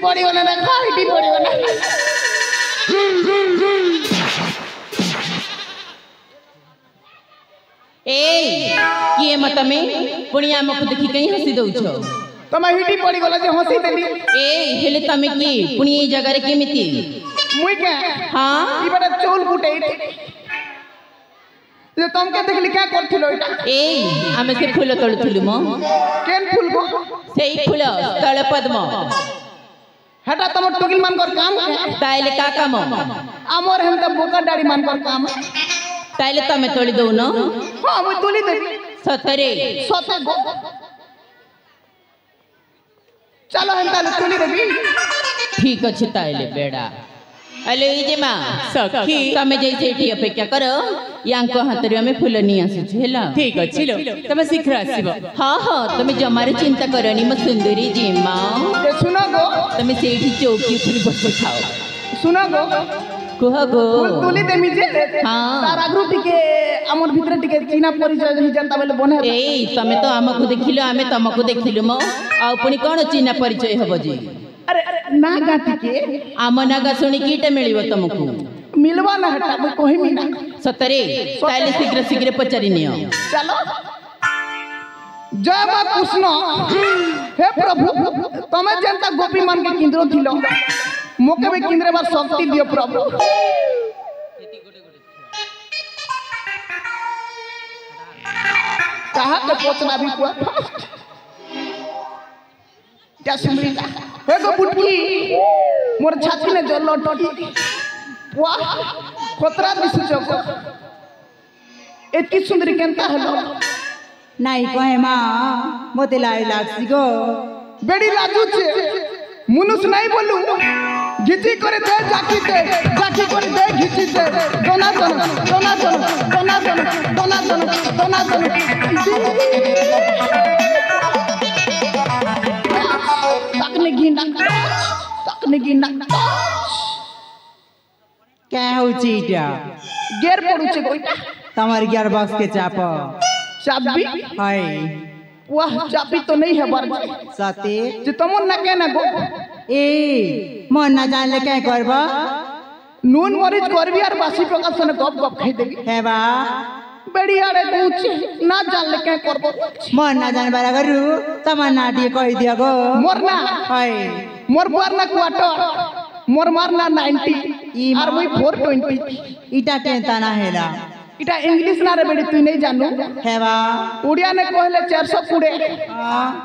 पड़ियो ना देखो हिटी पड़ियो ना ए किए मत में पुणिया मको देखि कहीं हंसी दउछो तमे हिटी पड़ी गला जे हंसी देली ए हेले तमे की पुणी ए जगह रे केमिति मुई के हां ई बड़ा चोल गुटे जे तुम के देखली क्या करथिलो एटा ए हमें से फूल तोड़थिलु म केन फूल को सेई फूल तळ पद्म हेटा तम टुगिल मान कर काम ताइले का काम हमर हम त बोका डाड़ी मान कर काम ताइले तमे तोड़ी दउ न हां मुई तुली देबी सतरे सते गो चलो हम ताले तुली देबी ठीक अछि ताइले बेड़ा अले ई जे मां सखी तमे जैसे एठी अपेक्षा करो यांको हातरिया में फूल नि आसु हेला ठीक अछि लो तमे शीघ्र आसीबो हां हां तमे जमारे चिंता करनी म सुंदरी जी मां ए सुनो गो तमे सेठी चौकी ऊपर बस खाओ सुनो गो कुह गो फूल तुली देमी जे हां तार आगु टिके हमर भीतर टिके चिना परिचय ही जनता बेले बने ए तमे तो हमको देखिलो हमें तमको देखिलो म आ पुनी कोन चिना परिचय हबो जी अरे ना गाती के आम नागा सुनी कीटे मिलिबो तमको मिलवा ना हटा मैं कोही मिना सतरे ताइले शीघ्र शीघ्र पचारि नियो चलो जय मां कृष्ण हे प्रभु तमे जनता गोपी मान के किंद्रो थिलो मोके भी किंद्रे बार शक्ति दियो प्रभु कहा के पोचना भी कुआ क्या सुमरी हे गो बुटकी मोर छाती में जल लटकी वाह खतरा दिसुचो एतकी सुंदरी केनता हलो नाई कहे मां मोते लाई लागसी गो बेड़ी लाजू छे मुनुस नहीं बोलू घिची करे दे जाकी करे दे घिची दे दोना तकने गिना क्या होची इटा गेर पड़ू छे कोइटा तमार 11 बॉक्स के चाप चाबी हाय वाह चाबी तो नहीं है बार सते जे तमन ना के ना गो ए मन ना जान ले क्या करबा नून मरीच करबी और बासी प्रकाश ने गप खाई देबी हे बा बेड़ी आड़े पूछ ना जान ले क्या करबो मन ना जान बारा करू तमन्ना दी कहि दिया गो मोर ना हाय मोर बार ना क्वार्टर मोर मारना 90 और मुई 420 इटा केता ना हेला इटा इंग्लिश ना रे बेड़ी तू नहीं जानू हे बा उड़िया ने कहले 400 पुड़े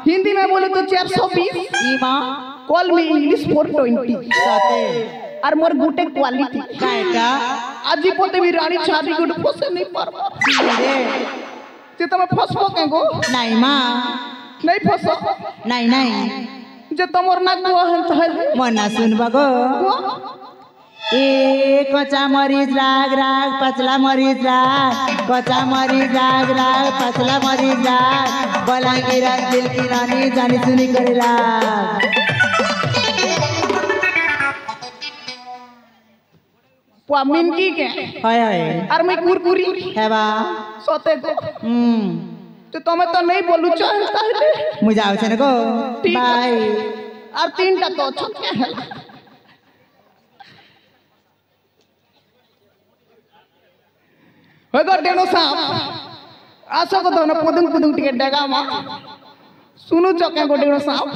हिंदी में बोले तो 420 ई मां कॉल मी इंग्लिश 420 सते और मोर गुटे क्वालिटी काएटा आजी पोते भी रानी छाती गुड फसे नहीं पारबो रे जे तमे फसबो के गो नहीं मां नहीं फसो नहीं जे तमोर ना को हन तहल मना सुनबा गो ए कच्चा मरीच राग राग पतला मरीच राग कच्चा मरीच राग राग पतला मरीच राग बलांगी राग दिल की रानी जानी सुनी करे राग पुआ मिनकी के हाय हाय और मैं कुरकुरी है बा सोते को तो तमे तो नहीं बोलू चाहता है मुझे आओ छे गो बाय और 3 टा तो छके है होगो डेनो साहब आसो को दोनो पुदुंग टिकट डेगा मा सुनु चके को डेनो साहब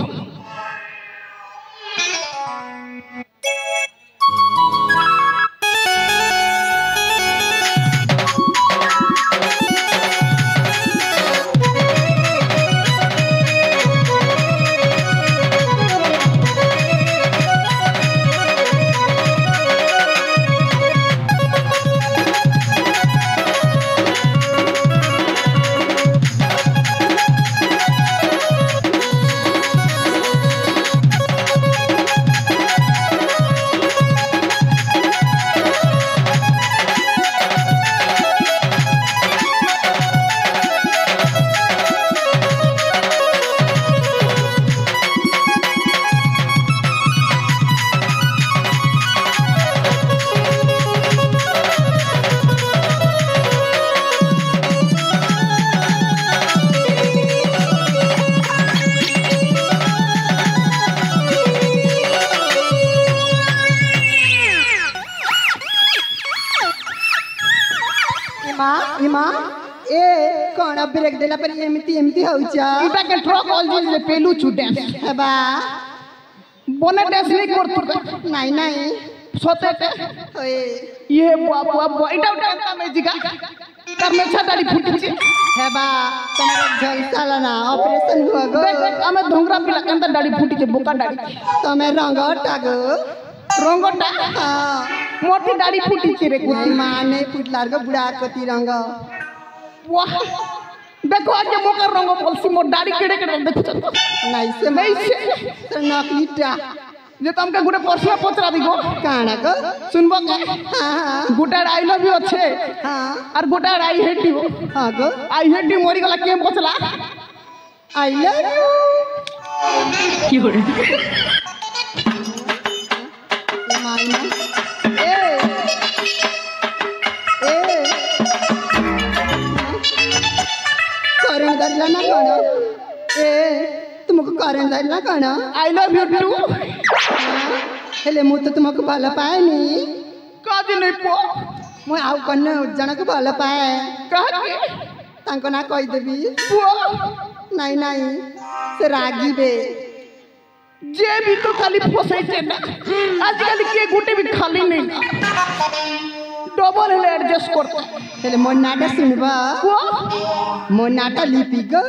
पक्का ब्रेक देला पर एमती एमती होउचा इटा के ट्रक ऑल जे पेलू छुटे हेबा बने डेस नहीं करत नहीं नहीं सोते ओए ये बाबा इटा उठा में जिगा कर में छाड़ी फुटी हेबा तुम्हारा झलसाला ना ऑपरेशन हुआ गो देख हमें धोंगरा पिला कंदा दाढ़ी फुटी छे बोका दाढ़ी तुम्हें रंगटा गो रंगटा हां मोटी दाढ़ी फुटी छे रे कुती माने फुटलार गो बुढ़ा कति रंग वाह देखो आज मोका रंग बोलसी मोर दाढ़ी केड़े केड़े देखो नहीं से तो नकलीटा जे तुमके गुटे प्रश्न पचरा दिगो काना गो सुनबो के हां गुटा आई लव यू अच्छे हां और गुटा आई हेट यू हां गो आई हेट यू मोरी गला के बचला आई लव यू কি করে माइना ए ए करण दरला ना कोण ए तुमको करण दरला कोण आई लव यू टू हेले मु तो तुमको भल पाए नी कादी नहीं पो मु आउ कन्न जनक भल पाए कह के तांको ना कहि देबी पो नहीं नहीं से रागी बे जे भी तो खाली फसै छे ना आजकल के गुटे भी खाली नहीं डबल हेले एडजस्ट करता हेले मोर नाटा सुनबा पो मोर नाटा लिपि गो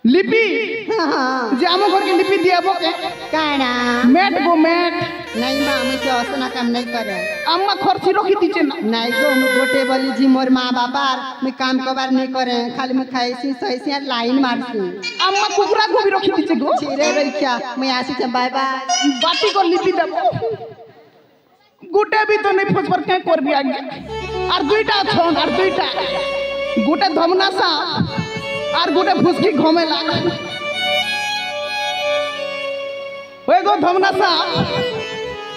लिपि हां जे आमो घर के लिपि दियाबो के काना मैट गो मैट नहीं मां मैं तो असना काम नहीं करे अम्मा खर्ची रखी दीचे ना नहीं गो मैं गोटे बोली जी मोर माँ बापार मैं काम कबार नहीं करे खाली मैं खाईसी सहीसी लाइन मारसी अम्मा कुकुरा को भी रखी दीचे गो छिरे रखिया मैं आसी छ बाय बाय बाटी को लिपि देबो गुटे भी तो नहीं फस पर के कर भी आगे और दुईटा छोन और दुईटा गुटे धमना सा और गुटे फुसकी घमेला ओए गो धमना सा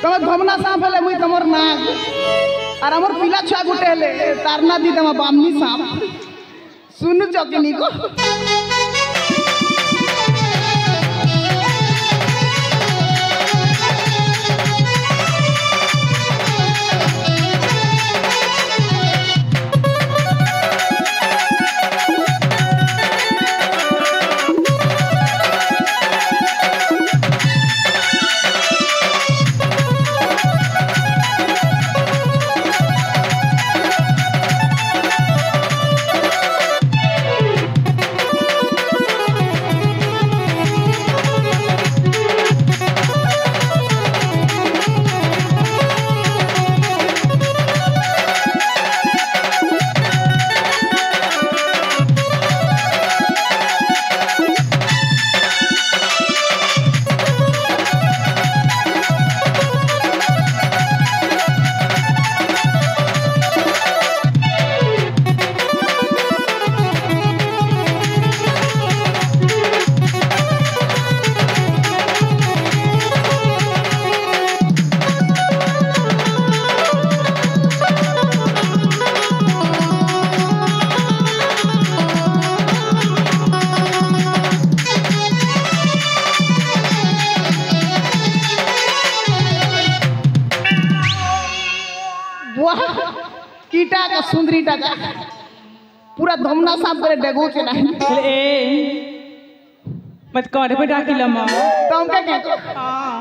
तमे धमना सा भेले मुई तमर नाग और हमर पिला छुआ गुटे हेले तारना दी तमा बामनी साहब सुनु चकनी को कीटा का सुंदरी टाका पूरा धमना साफ करे डेगो के नहीं ए मत करे पे डाकी लम्मा तुम क्या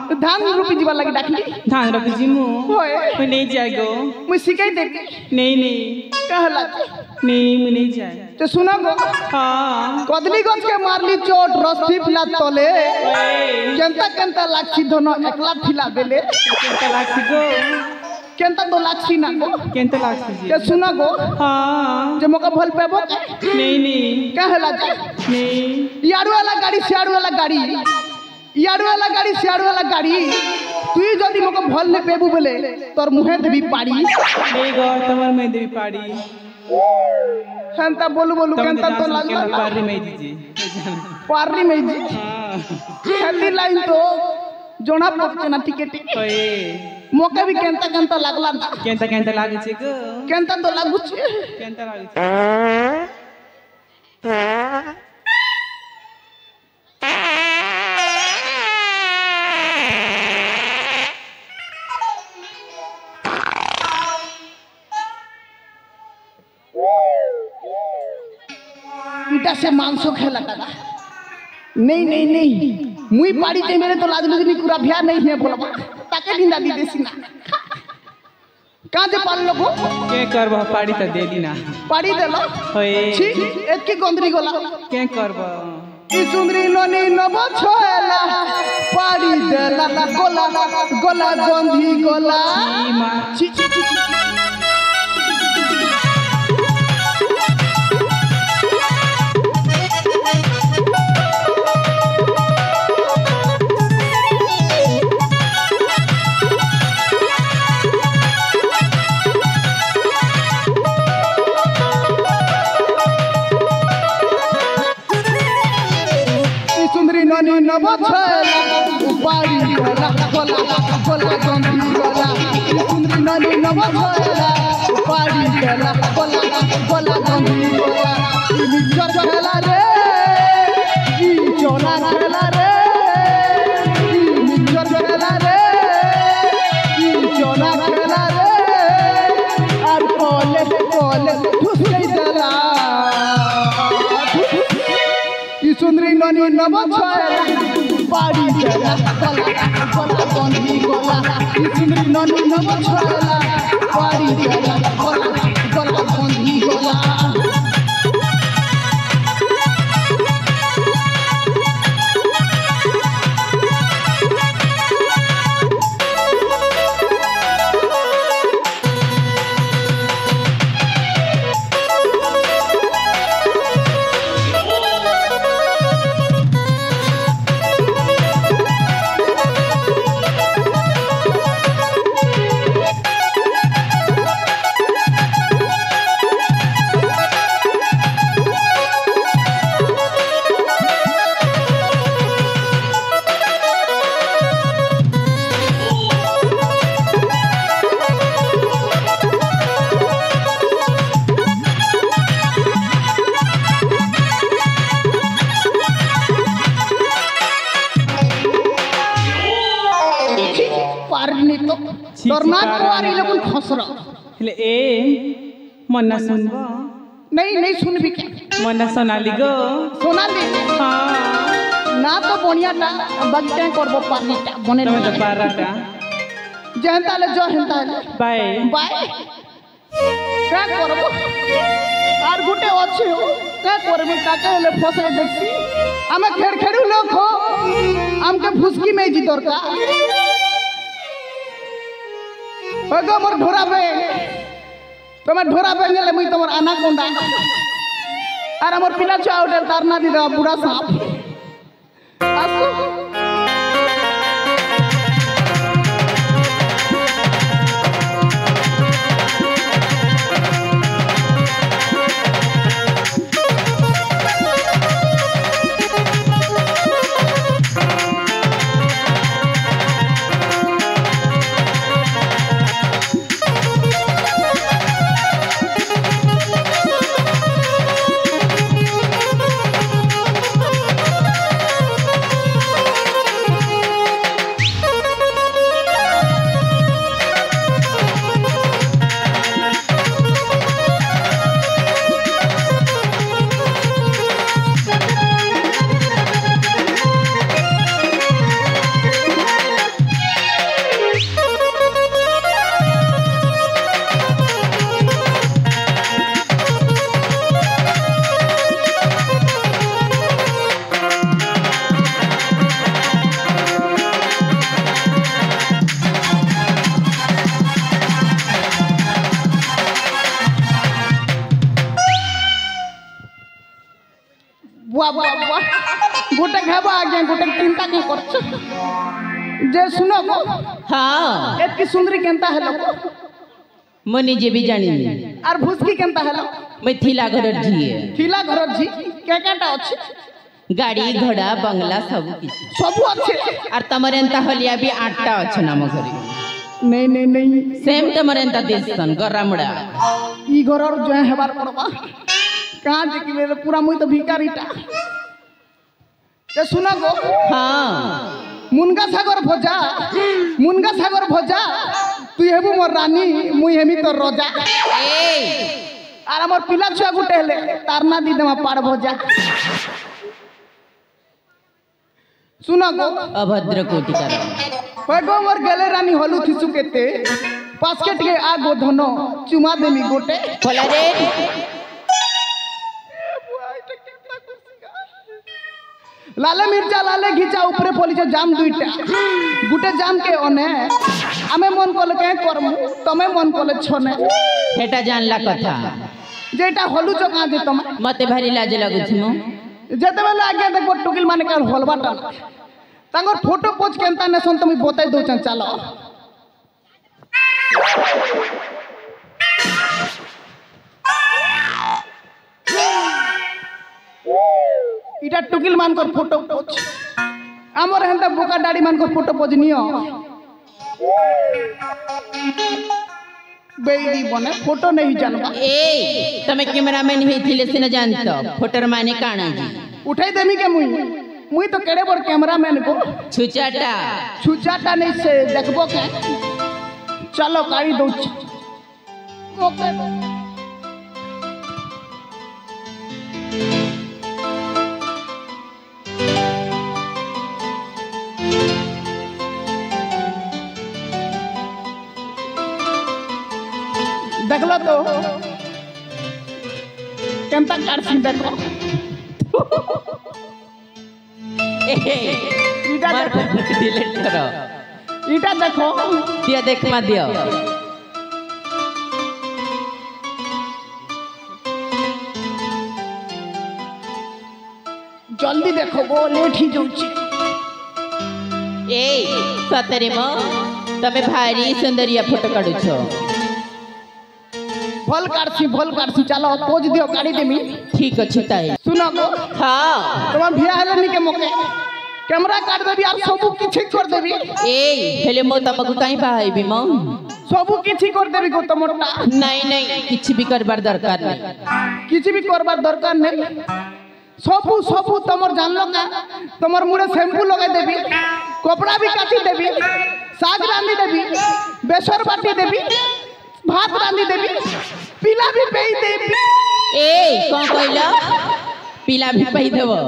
तो धान रुपी जीवा लगी डाकी धान रखी जी मु होए मैं नहीं जाएगो मुझे सिखाई दे नहीं नहीं कहला नहीं मैं नहीं जाए तो सुना गो हाँ कदली गछ के मारली चोट रस्ती पिला तले केंता केंता लाक्षी धनो एकला फिला देले केंता लाक्षी गो केंता तो लाक्षी ना गो केंता लाक्षी जी ते सुना गो हाँ जे मका भल पेबो नहीं नहीं कहला नहीं याडू वाला गाड़ी सियाडू वाला गाड़ी याडू वाला गाड़ी सियाडू वाला गाड़ी तुई जदी मका भल ने पेबू बोले तोर मुहे देबी पाड़ी नहीं गो तमर में देवी पाड़ी हंता बोलू बोलू केंता तो लागला पारी में जी पारी में जी हेल्दी लाइन तो जोना पड़ते ना टिकट ओए मोके भी केंता केंता लागला केंता केंता लागे छे गो केंता तो लागू छे केंता लागे छे से मांस खेला दादा नहीं नहीं नहीं मुई पाड़ी ते मेरे तो लाज लजनी पूरा भ्या नहीं है बोलबा ताके निंदा दी देसी ना कहां जे पाल लोगो के करबो पाड़ी त देली ना पाड़ी देलो होय छी एकी गोंदरी गोला के करबो ई सुंदरी ननी नब छोला पाड़ी देला गोला गोला गोंधी गोला छी छी छी ननी नब छोला पाड़ी देला गोला गोला गोंधी गोला सुंदरी ननी नब छोला पाड़ी देला गोला गोला गोंधी गोला ई मिक्सर खेला रे ई चोला खेला रे ई मिक्सर खेला रे ई चोला खेला रे और कोले कोले ठुस गई देला सुंदरी ननी नब छोला पाड़ी देला गोला गोला गोंधी गोला सुंदरी ननी नब छोला पाड़ी देला गोला गोला गोंधी गोला तोरनाथ कुआरी लोगन खसरा ले ए मन्ना सुनबो नहीं नहीं सुनबी के मन्ना सोनाली गो सोनाली हां ना तो बढ़िया टा बगटे करबो पानीटा बने तमे तो पाराटा जेहंता ले जो हेंता ले बाय बाय का करबो आर गुटे अछि हो का करबी ताके ले फसरे देखसी हमें खेड़ खेड़ू लोग हो हमके फुसकी में जी दरकार ओगो मोर ढोरा पे तमे ढोरा पे गेले मुई तमर आना कोंडा आर हमर पिला चाउडर तारना दी दा बुढ़ा सांप आसु गोटे खाबो आगे गोटे चिंता के करछ जे सुनो गो हाँ एतकी सुंदरी केनता हेलो मैं निजे भी जानी आर भुसकी केनता हेलो मैं थिला घर झिए थिला घर झी के केटा अछि गाड़ी घोड़ा बंगला सब किसी सब अच्छे और तमरे एंता हलिया भी 8टा अछि नाम घरे नहीं नहीं नहीं सेम तमरे एंता देसन गरामड़ा ई घरर जो हेबार पड़बा कहां देखिले पूरा मुई तो भिखारीटा ते सुना गो हाँ मुनगा सागर भजा तू हेबु मोर रानी मुई हेमी तो रोजा ए आर हमर पिला छुआ गुटे हेले तारना दी देमा पाड़ भजा सुना गो अभद्र कोटि कर गो मोर गेले रानी हलु थिसु केते बास्केट के आ गो धनो चुमा देमी गोटे खोला रे लाले मिर्चा लाले घिचा ऊपरे पलिछ जाम दुईटा गुटे जाम के ओने आमे मन कोले के करमु तमे मन कोले छने हेटा जानला कथा जेटा हलु चका दे तमे मते भारी लाज लागुछ मो जेते बेला आगे देखो टुकिल माने काल हलवाटा तांगर फोटो पोज केनता नेसन तुम बताई दउछन चलो इटा टुकिल मान कर फोटो पोज हमर हेंता बुका दाढ़ी मान कर फोटो पोज नियो बेरी बने फोटो नहीं जानबा ए तमे कैमरामैन हेथिले से न जानतो फोटोर माने काना जी उठाई देमी के मुई तो केड़े बड़ कैमरामैन को छुचाटा नहीं से देखबो के चलो काई दउछ ओके देखलो तो केंता काटसी देखो इटा डिलीट करो इटा देखो दिया देख मा दियो जल्दी देखो वो लेट ही जाउची ए सतरे मो तमे भारी सुंदरिया फोटो काढू छो भल काटसी चलो पोज दियो गाड़ी देमी ठीक अछि ताई सुनो गो हां तुम बियाह हेलनी के मौके कैमरा काट देबी और सब किछि कर देबी ए हेले मो तमको काई बाहाइबी मो सब किछि कर देबी गो तमटा नहीं किछि भी करबार दरकार नहीं किछि भी करबार दरकार नहीं सब तमर जानलो का तमर मुड़े शैम्पू लगा देबी कपड़ा भी काटी देबी साग रांधी देबी बेसर बाटी देबी भात रांधी देबी पीला भी पेई देबी ए कोन कहलो पीला भी पेई देबो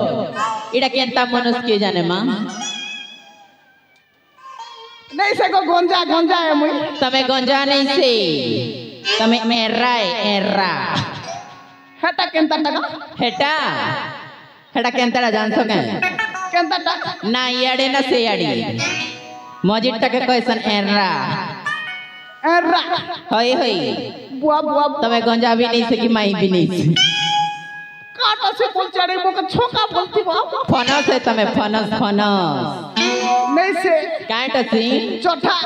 एडा केनता मनुष्य के जाने मां नहीं से को गंजा है मुई तमे गंजा नहीं से तमे एर्रा हेटा केनता टका हेटा केनता जान सके केनता टका ना याडे ना से याडी मजिट टके कैसन एर्रा होय बुआ तमे गंजा भी नहीं से कि माई भी नहीं से काटा से बोल चढ़े मोके छोका बोलती बाप फनस है तमे फनस नहीं से काट सी चोटा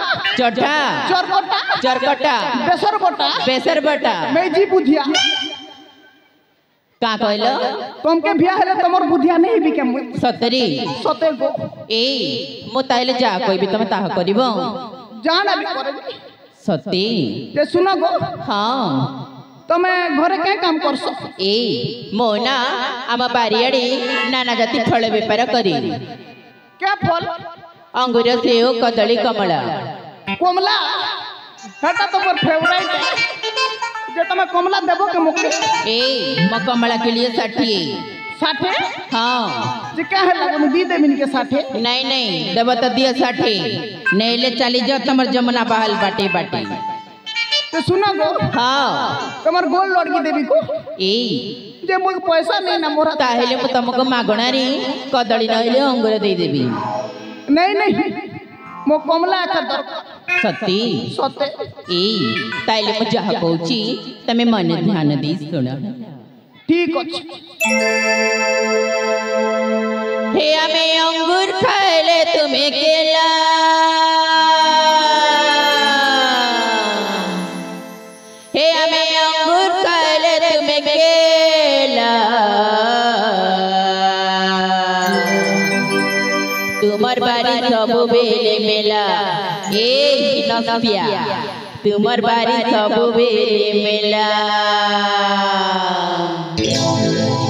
चरकोटा बेसर बटा मैं जी बुधिया का कहलो तुमके बियाह हेले तमर बुधिया नहीं भी के सतरी सते गो ए मो ताइले जा कोई भी तमे ताह करिवो जान अभी करे सती ते सुनो गो हां तमे घरे के काम करसो ए मो ना आम बारियाडी नाना जाति फल बेपार करी क्या फल अंगूर सेव कदली कमला हेटा तो मोर फेवरेट है जे तमे कमला देबो के मोके ए म कमला के लिए 60 हां जे का है लगन दी दे मिन के 60 नहीं देबो त दिया 60 नहीं ले चली जा तमर जमुना बहाल बाटे तो सुना गो हां तमर गोल लड़की देबी को ए जे मोके पैसा नहीं ना मोरा ताहेले म तमको मागणारी कदली नहिले अंगूर दे देबी नहीं मो कमला का दरकार सती सते ए ताइले म जहा कहूची तमे मन ध्यान दी सुन ठीक अछि हे हमें अंगूर खाइले तुम्हें केला हे हमें अंगूर खाइले तुम्हें केला तुमर बारी सब बेले मेला ए नसिया तुमर बारी सब बेले मेला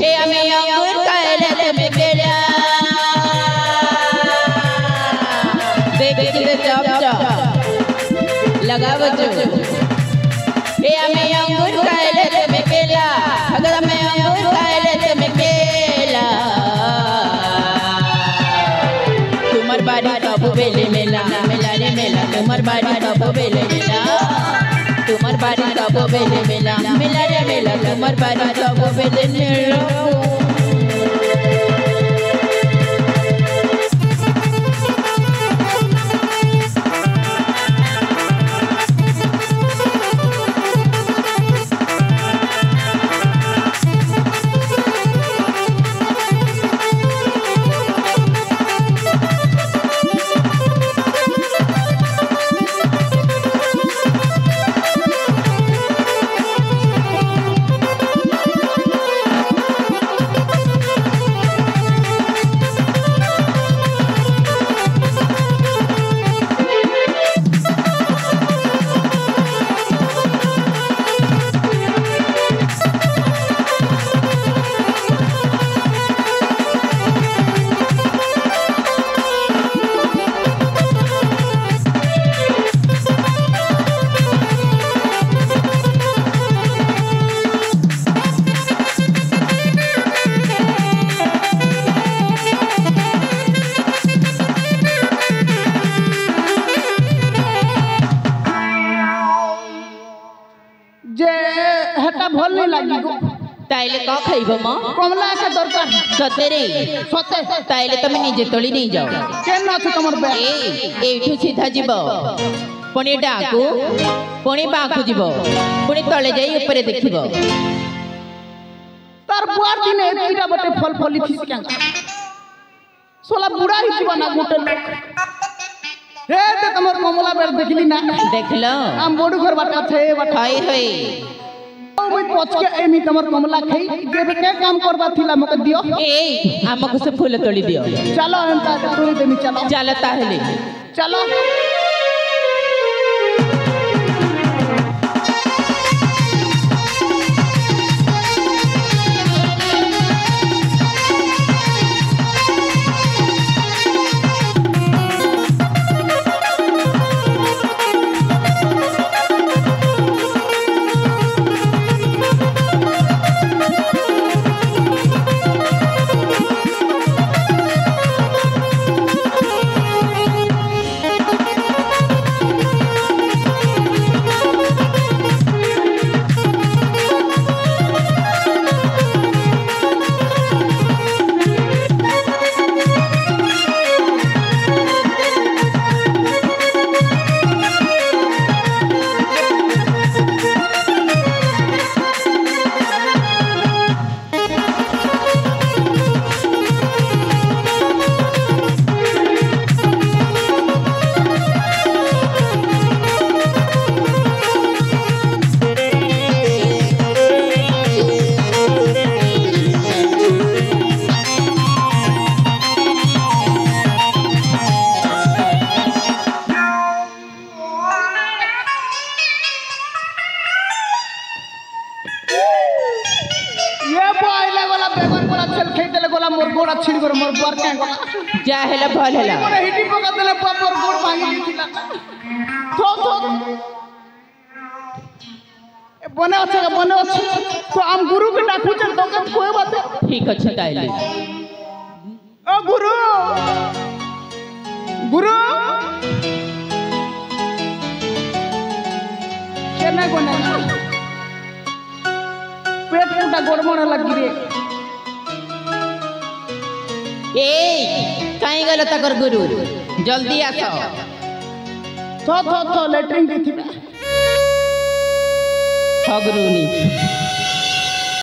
हे हमें अंगूर खाइले तुम्हें केला देख चप लगा बच्चों हे हमें अंगूर खाइले तुम्हें केला अगर हमें अंगूर खाइले तुम्हें केला सब बेले मेला मेला रे मेला तुम्हार बारी सब बेले मेला तुम्हार बारी सब बेले मेला मेला रे मेला तुम्हार बारी सब बेले मेला भल नहीं लगी ताइले का खाइबो म कमला के दरकार सतेरे सते ताइले तमे निजे तोली नहीं जाओ केन अछि तमर बे एठू सीधा जीवो पुणी डाकू पुणी बाकू जीवो पुणी तले जाई ऊपर देखिबो तार बुआर दिन एतीरा बटे फल फली थिस क्या सोला बुढ़ा ही जीवन ना गोटे हे ते तमर कमला बेर देखली ना देखलो हम बोडू घर बाटा थे हाय हाय ओइ पछ के एमी तमर कमला खई देबे के काम करबा थिला मके दियो ए हमको से फूल तोली दियो चलो एंता तोली देमी चलो चल ताहले चलो छिड़ कर मोर बर के जा हेला भल हेला मोरे हिटी पका देले पापर गोड़ भांगी दिला थो थो ए बने अच्छे तो हम गुरु के डाकू चल तो के कोई बात ठीक अछि ताइले ओ गुरु गुरु केना कोना पेट पूटा गड़बड़ लगी रे ए काई गल तकर गुरु जल्दी आसो थो लेटरिंग दी थी गुरु नी